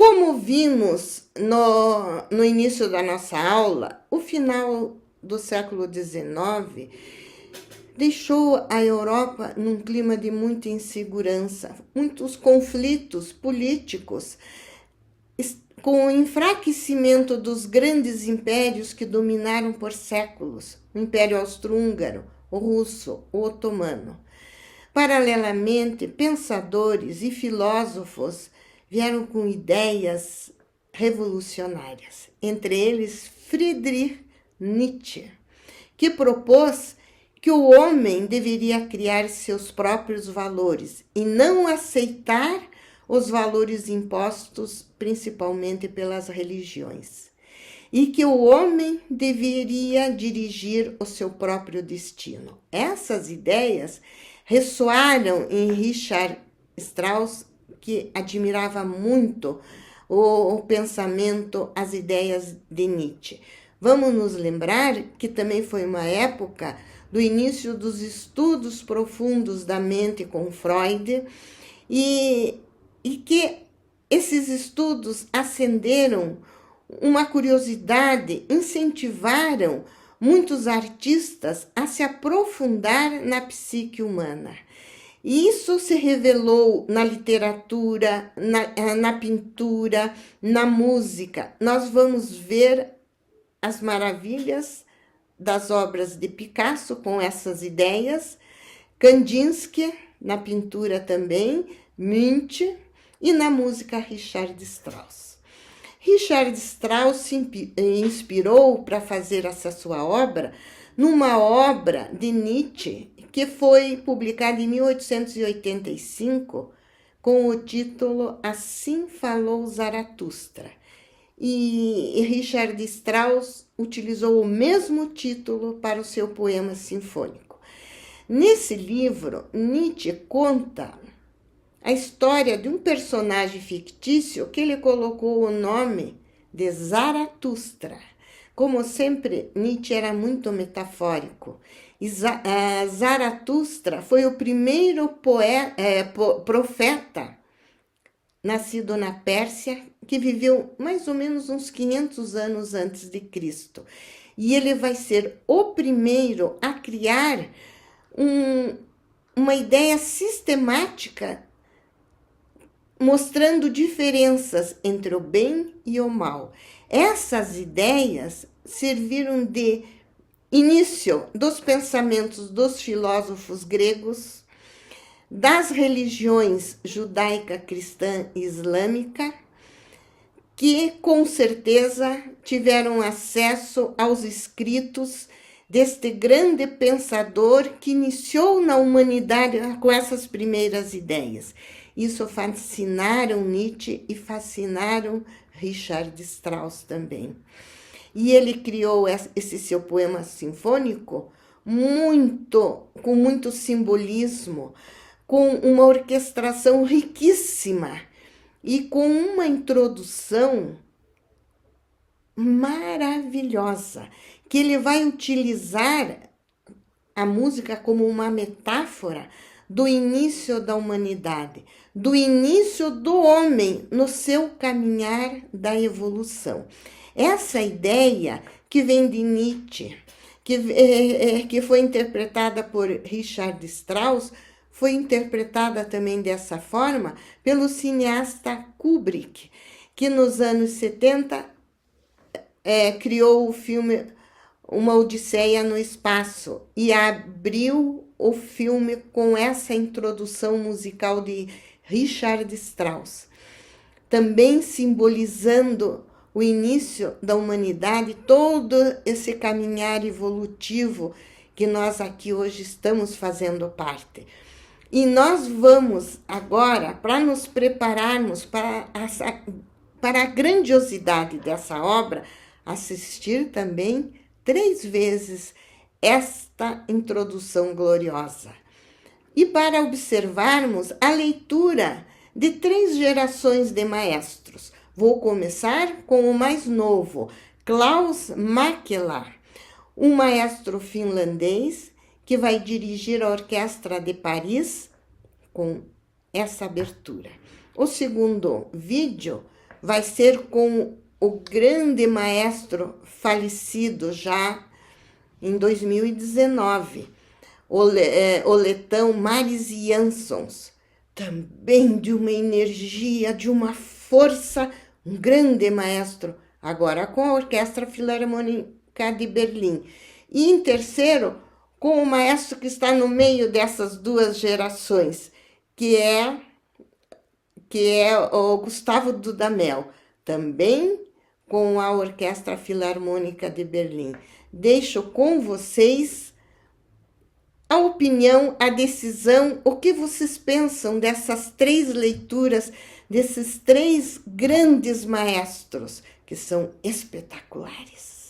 Como vimos no início da nossa aula, o final do século XIX deixou a Europa num clima de muita insegurança, muitos conflitos políticos, com o enfraquecimento dos grandes impérios que dominaram por séculos, o Império Austro-Húngaro, o Russo, o Otomano. Paralelamente, pensadores e filósofos vieram com ideias revolucionárias, entre eles Friedrich Nietzsche, que propôs que o homem deveria criar seus próprios valores e não aceitar os valores impostos principalmente pelas religiões, e que o homem deveria dirigir o seu próprio destino. Essas ideias ressoaram em Richard Strauss, que admirava muito o pensamento, as ideias de Nietzsche. Vamos nos lembrar que também foi uma época do início dos estudos profundos da mente com Freud e que esses estudos acenderam uma curiosidade, incentivaram muitos artistas a se aprofundar na psique humana. E isso se revelou na literatura, na pintura, na música. Nós vamos ver as maravilhas das obras de Picasso com essas ideias, Kandinsky na pintura também, Munch e na música Richard Strauss. Richard Strauss se inspirou para fazer essa sua obra numa obra de Nietzsche que foi publicada em 1885 com o título Assim Falou Zaratustra. E Richard Strauss utilizou o mesmo título para o seu poema sinfônico. Nesse livro, Nietzsche conta a história de um personagem fictício que ele colocou o nome de Zaratustra. Como sempre, Nietzsche era muito metafórico. Zaratustra foi o primeiro profeta nascido na Pérsia, que viveu mais ou menos uns 500 anos antes de Cristo. E ele vai ser o primeiro a criar uma ideia sistemática mostrando diferenças entre o bem e o mal. Essas ideias serviram de início dos pensamentos dos filósofos gregos, das religiões judaica, cristã e islâmica, que com certeza tiveram acesso aos escritos deste grande pensador que iniciou na humanidade com essas primeiras ideias. Isso fascinaram Nietzsche e fascinaram Richard Strauss também. E ele criou esse seu poema sinfônico com muito simbolismo, com uma orquestração riquíssima e com uma introdução maravilhosa, que ele vai utilizar a música como uma metáfora do início da humanidade, do início do homem no seu caminhar da evolução. Essa ideia que vem de Nietzsche, que foi interpretada por Richard Strauss, foi interpretada também dessa forma pelo cineasta Kubrick, que nos anos 70 criou o filme Uma Odisseia no Espaço e abriu o filme com essa introdução musical de Richard Strauss, também simbolizando o início da humanidade, todo esse caminhar evolutivo que nós aqui hoje estamos fazendo parte. E nós vamos agora, para nos prepararmos para a grandiosidade dessa obra, assistir também 3 vezes esta introdução gloriosa. E para observarmos a leitura de 3 gerações de maestros. Vou começar com o mais novo, Klaus Mäkelä, um maestro finlandês que vai dirigir a Orquestra de Paris com essa abertura. O segundo vídeo vai ser com o grande maestro falecido já em 2019, o letão Maris Jansons, também de uma energia, de uma força, um grande maestro, agora com a Orquestra Filarmônica de Berlim. E em terceiro, com o maestro que está no meio dessas duas gerações, que é o Gustavo Dudamel, também com a Orquestra Filarmônica de Berlim. Deixo com vocês a opinião, a decisão, o que vocês pensam dessas três leituras, desses três grandes maestros, que são espetaculares.